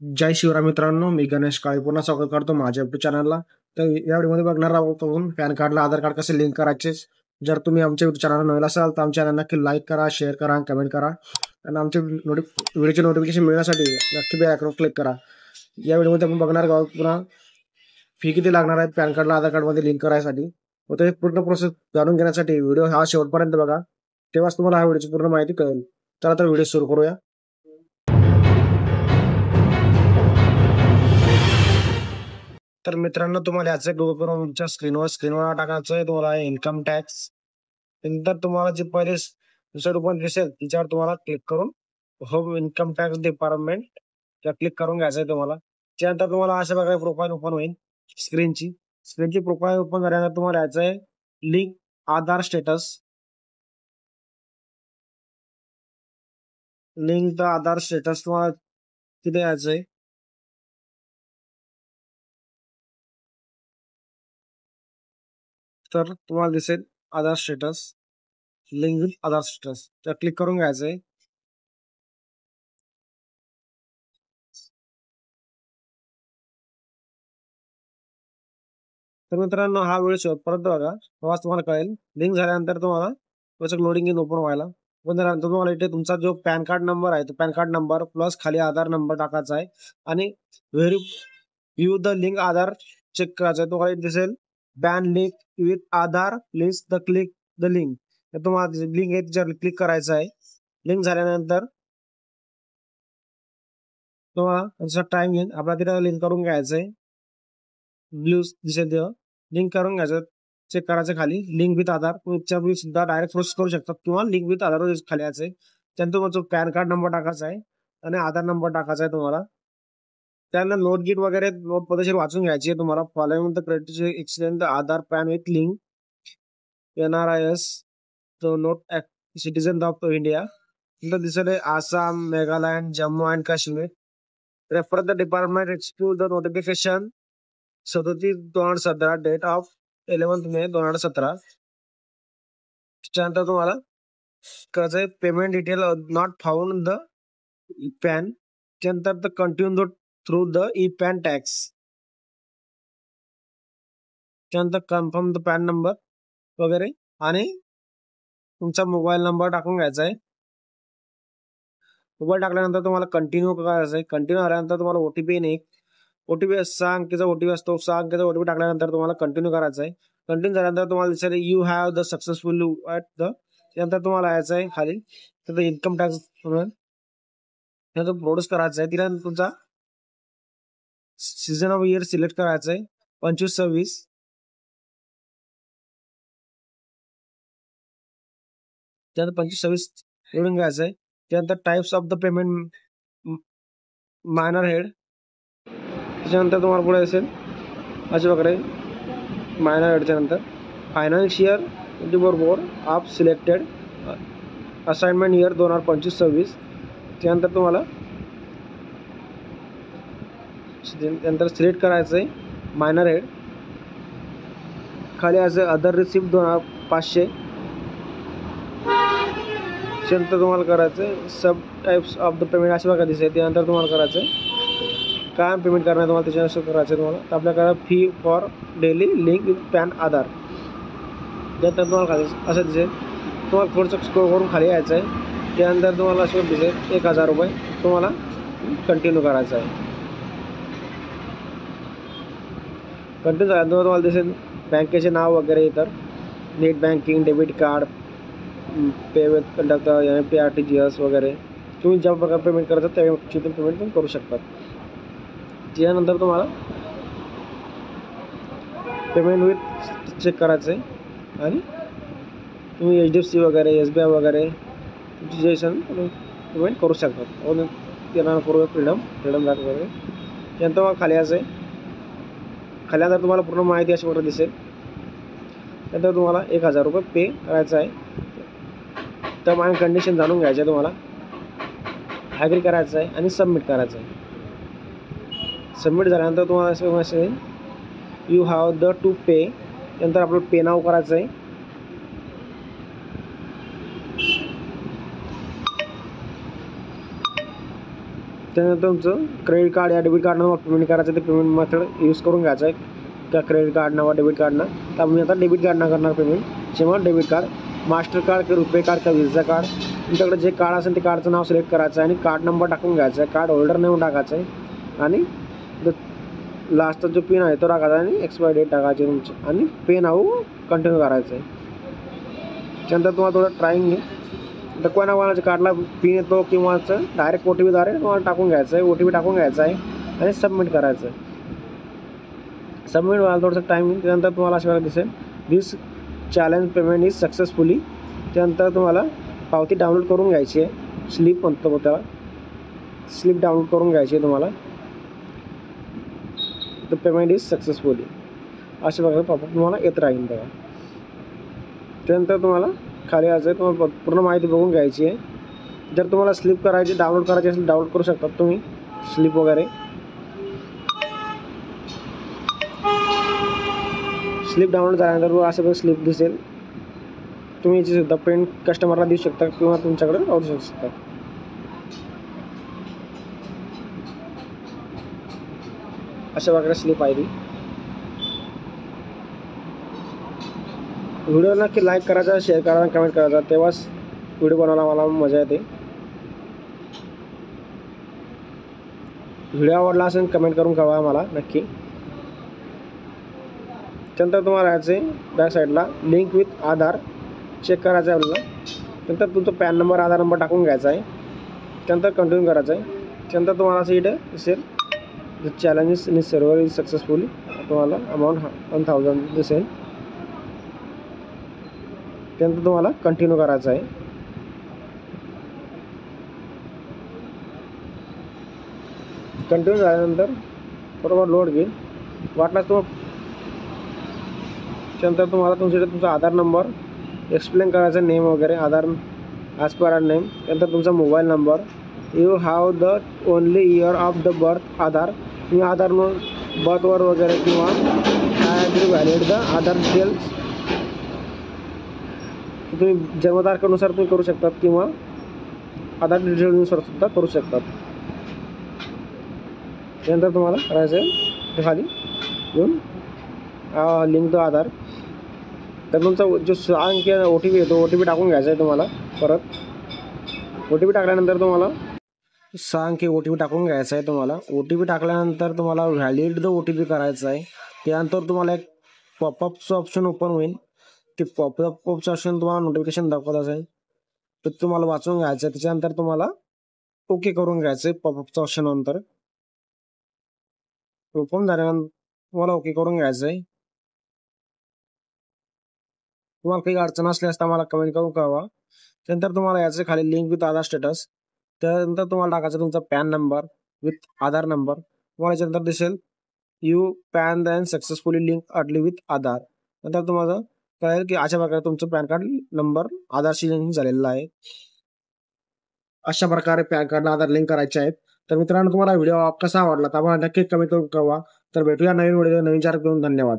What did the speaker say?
जय शिवराय मित्रांनो, मी गणेश काळे पुन्हा स्वागत करतो माझ्या युट्यूब चॅनलला. तर या व्हिडिओमध्ये बघणार आहोत आपण पॅन कार्डला आधार कार्ड कसे लिंक करायचे. जर तुम्ही आमच्या युट्यूब चॅनलला नवीन असाल तर आमच्या चॅनल नक्की लाईक करा, शेअर करा, कमेंट करा आणि आमच्या व्हिडिओचे नोटिफिकेशन मिळण्यासाठी नक्की बेल आयकॉनवर क्लिक करा. या व्हिडिओमध्ये आपण बघणार आहोत पुन्हा फी किती लागणार आहे पॅन कार्डला आधार कार्डमध्ये लिंक करायसाठी. व ते पूर्ण प्रोसेस जाणून घेण्यासाठी व्हिडिओ हा शेवटपर्यंत बघा, तेव्हाच तुम्हाला हा व्हिडिओची पूर्ण माहिती कळेल. चला तर व्हिडिओ सुरू करूया. तर मित्रांनो, तुम्हाला याचे गुगल करून तुमच्या स्क्रीनवर टाकायचं आहे. तुम्हाला इन्कम टॅक्स, नंतर तुम्हाला जे पहिले दुसरं ओपन दिसेल तिच्यावर तुम्हाला क्लिक करून home income tax department click करून घ्यायचं आहे तुम्हाला. त्यानंतर तुम्हाला अशा प्रकारे प्रोफाईल ओपन होईल. स्क्रीनची प्रोफाईल ओपन झाल्यानंतर तुम्हाला यायचं आहे link Aadhaar status. Link the Aadhaar status तुम्हाला तिथे यायचं आहे. तर तुम्हाला दिसेल Aadhaar status, link with Aadhaar status, तर क्लिक करून घ्यायचं आहे. तर मित्रांनो, हा व्हिडिओ शेवटपर्यंत बघा, तेव्हाच तुम्हाला कळेल. लिंक झाल्यानंतर तुम्हाला त्याचं लोडिंग इन ओपन व्हायला. पण त्यानंतर तुम्हाला इथे तुमचा जो पॅन कार्ड नंबर आहे तो पॅन कार्ड नंबर प्लस खाली आधार नंबर टाकायचा आहे आणि view the link Aadhaar check करायचा आहे. तुम्हाला दिसेल PAN link with Aadhaar, please the click the link. तर तुम्हाला लिंक आहे तिच्यावर क्लिक करायचं आहे. लिंक झाल्यानंतर तुम्हाला त्याचा टाइम घेऊन आपला तिथे लिंक करून घ्यायचं आहे. ब्ल्यू दिसेल तेव्हा लिंक करून घ्यायचं, चेक करायचं खाली लिंक विथ आधार. तुम्ही सुद्धा डायरेक्ट प्रोसेस करू शकता किंवा लिंक विथ आधार खाली यायचं आहे. त्यानंतर तुमचा पॅन कार्ड नंबर टाकायचा आहे आणि आधार नंबर टाकायचा आहे तुम्हाला. त्यानंतर नोट गीट वगैरे नोट पद्धतशीर वाचून घ्यायची आहे तुम्हाला. Following the criteria extend Aadhaar PAN with link NRIS to note citizen of India. नंतर दिसेल Assam, Meghalaya, Jammu and Kashmir. Refer the department excuse the notification 37/2017, date of 11 May 2017. त्यानंतर तुम्हाला करायचं आहे payment detail not found the PAN. त्यानंतर the continue through the e PAN tax. त्यानंतर confirm the PAN number वगैरे आणि तुमचा मोबाईल नंबर टाकून घ्यायचा आहे. मोबाईल टाकल्यानंतर तुम्हाला कंटिन्यू करायचं आहे. कंटिन्यू आल्यानंतर तुम्हाला ओटीपी येईल. ओटीपी 6 अंकीचा ओटीपी असतो. 6 अंकीचा ओटीपी टाकल्यानंतर तुम्हाला कंटिन्यू करायचं आहे. कंटिन्यू झाल्यानंतर तुम्हाला दिसेल you have the successful at the. त्यानंतर तुम्हाला यायचं आहे खाली तर इन्कम टॅक्स प्रोड्यूस करायचं आहे. त्यानंतर तुमचा सीझन ऑफ इयर सिलेक्ट करायचं आहे 25-26. त्यानंतर 25-26 निवडून घ्यायचं आहे. त्यानंतर types of the payment minor head. त्याच्यानंतर तुम्हाला पुढे असेल अशा प्रकारे मायनर हेडच्या नंतर financial 24 of selected assignment year 2025-26. त्यानंतर तुम्हाला त्यानंतर सिलेक्ट करायचं आहे मायनर हेड. खाली असं अदर रिसिप्ट 500. त्यानंतर तुम्हाला करायचं आहे सब टाइप्स ऑफ द पेमेंट अशा प्रकारे दिसेल. त्यानंतर तुम्हाला करायचं आहे काय पेमेंट करणार तुम्हाला त्याच्यानुसार करायचं आहे तुम्हाला. तर आपल्याकडे fee for daily link with PAN Aadhaar. त्यानंतर तुम्हाला खाली असं दिसेल. तुम्हाला थोडंसं स्कोर करून खाली यायचं आहे. त्यानंतर तुम्हाला असं दिसेल 1000 रुपये तुम्हाला कंटिन्यू करायचं आहे. कंटिन्यू झाल्यानंतर तुम्हाला दिसेल बँकेचे नाव वगैरे, इतर net banking, debit card, pay with conduct NPRTGS वगैरे तुम्ही ज्या प्रकारे पेमेंट करायचं त्या पेमेंट पण करू शकतात. त्यानंतर तुम्हाला पेमेंट विथ चेक करायचं आहे आणि तुम्ही HDFC वगैरे SBI वगैरे तुमची जे पेमेंट करू शकतात. त्यांना करू फ्रीडम बँक वगैरे. त्यानंतर मग खाली यायचं आहे. खाली आता तुम्हाला पूर्ण माहिती अशा प्रकारे दिसेल. त्यानंतर तुम्हाला 1000 रुपये पे करायचं आहे. तर माझ्या कंडिशन जाणून घ्यायचं आहे तुम्हाला. ॲग्री करायचं आहे आणि सबमिट करायचं आहे. सबमिट झाल्यानंतर तुम्हाला असं असेल यू हॅव द टू पे. त्यानंतर आपलं पे नाव करायचं आहे. त्यानंतर तुमचं क्रेडिट कार्ड या डेबिट कार्डनं पेमेंट करायचं, ते पेमेंट मेथड यूज करून घ्यायचं आहे त्या क्रेडिट कार्डनं वा डेबिट कार्डनं. तर मी आता डेबिट कार्डनं करणार पेमेंट. जेव्हा डेबिट कार्ड, मास्टर कार्ड का रुपे कार्ड का व्हिसा कार्ड, तुमच्याकडे जे कार्ड असेल ते कार्डचं नाव सिलेक्ट करायचं आहे आणि कार्ड नंबर टाकून घ्यायचा आहे, कार्ड होल्डर नेऊन टाकायचं आहे आणि लास्टचा जो पिन आहे तो टाकायचा आणि एक्सपायरी डेट टाकायची तुमची आणि पे नाव कंटिन्यू करायचं आहे. त्यानंतर तुम्हाला थोडं ट्राईंग आहे, तर कोणाच्या कार्डला पिन येतो किंवा डायरेक्ट OTPद्वारे तुम्हाला टाकून घ्यायचं आहे, OTP टाकून घ्यायचा आहे आणि सबमिट करायचं आहे. सबमिट व्हायला थोडंसं टाईम येईल. त्यानंतर तुम्हाला अशा वेळेला दिसेल दिस चॅलेंज पेमेंट इज सक्सेसफुली. त्यानंतर तुम्हाला पावती डाउनलोड करून घ्यायची आहे, स्लिप म्हणतो त्याला, स्लिप डाउनलोड करून घ्यायची आहे तुम्हाला. द पेमेंट इज सक्सेसफुली अशा प्रकारे पॉपअप तुम्हाला येत राहील बघा. त्यानंतर तुम्हाला खाली यायचं आहे, तुम्हाला पूर्ण माहिती बघून घ्यायची आहे. जर तुम्हाला स्लिप करायची, डाउनलोड करायची असेल डाउनलोड करू शकता तुम्ही स्लिप वगैरे. स्लिप डाउनलोड झाल्यानंतर असं स्लिप दिसेल, तुम्ही याची सुद्धा प्रिंट कस्टमरला देऊ शकता किंवा तुमच्याकडे राहू शकता. अशा प्रकारे स्लिप आहे ती. व्हिडिओ नक्की लाईक करायचा, शेअर करायचा, कमेंट करायचा, तेव्हाच व्हिडिओ बनवायला मला मजा येते. व्हिडिओ आवडला असेल कमेंट करून कळवा मला नक्की. त्यानंतर तुम्हाला यायचे बॅक साईडला लिंक विथ आधार चेक करायचं आहे आपल्याला. त्यानंतर तुमचा पॅन नंबर, आधार नंबर टाकून घ्यायचा आहे. त्यानंतर कंटिन्यू करायचं आहे. त्यानंतर तुम्हाला असं इथे दिसेल the challenges in server is successfully, तुम्हाला अमाऊंट 1000 दिसेल. त्यानंतर तुम्हाला कंटिन्यू करायचं आहे. कंटिन्यू झाल्यानंतर बरोबर लोड घेईल वाटल्यास त्यानंतर तुम्हाला तुमचा आधार नंबर एक्सप्लेन करायचा, नेम वगैरे, Aadhaar as per our name. त्यानंतर तुमचा mobile number, you have the only year of the birth Aadhaar, तुम्ही आधार बर्थवर वगैरे किंवा I valid the Aadhaar details, तुम्ही जन्मतारखेनुसार तुम्ही करू शकतात किंवा आधार डिटेल्सनुसार सुद्धा करू शकतात. त्यानंतर तुम्हाला करायचं आहे ते खाली येऊन लिंक द आधार. तर तुमचा जो 6 अंकी OTP येतो, OTP टाकून घ्यायचा आहे तुम्हाला. परत OTP टाकल्यानंतर तुम्हाला 6 अंकी OTP टाकून घ्यायचा आहे तुम्हाला. OTP टाकल्यानंतर तुम्हाला व्हॅलिड द OTP करायचा आहे. त्यानंतर तुम्हाला एक पॉपअपचं ऑप्शन ओपन होईल. ते पॉपअपचं ऑप्शन तुम्हाला नोटिफिकेशन दाखवत असेल तर तुम्हाला वाचून घ्यायचं आहे. त्याच्यानंतर तुम्हाला ओके करून घ्यायचं आहे. पॉपअपचं ऑप्शन नंतर ओपन झाल्यानंतर तुम्हाला ओके करून घ्यायचं आहे. तुम्हाला काही अडचण असल्यास तर मला कमेंट करून कळवा. त्यानंतर तुम्हाला याचे खाली लिंक विथ आधार स्टेटस, त्यानंतर तुम्हाला टाकायचं तुमचा PAN number with Aadhaar number. तुम्हाला याच्यानंतर दिसेल you PAN than successfully link अडली विथ आधार. नंतर तुम्हाला कळेल की अशा प्रकारे तुमचं पॅन कार्ड नंबर आधारशी लिंक झालेला आहे. अशा प्रकारे पॅन कार्डला आधार लिंक करायचे आहेत. तर मित्रांनो, तुम्हाला व्हिडिओ कसा आवडला तर आम्हाला नक्की कमेंट करून कळवा. तर भेटूया नवीन व्हिडिओ नवीन चार करून. धन्यवाद.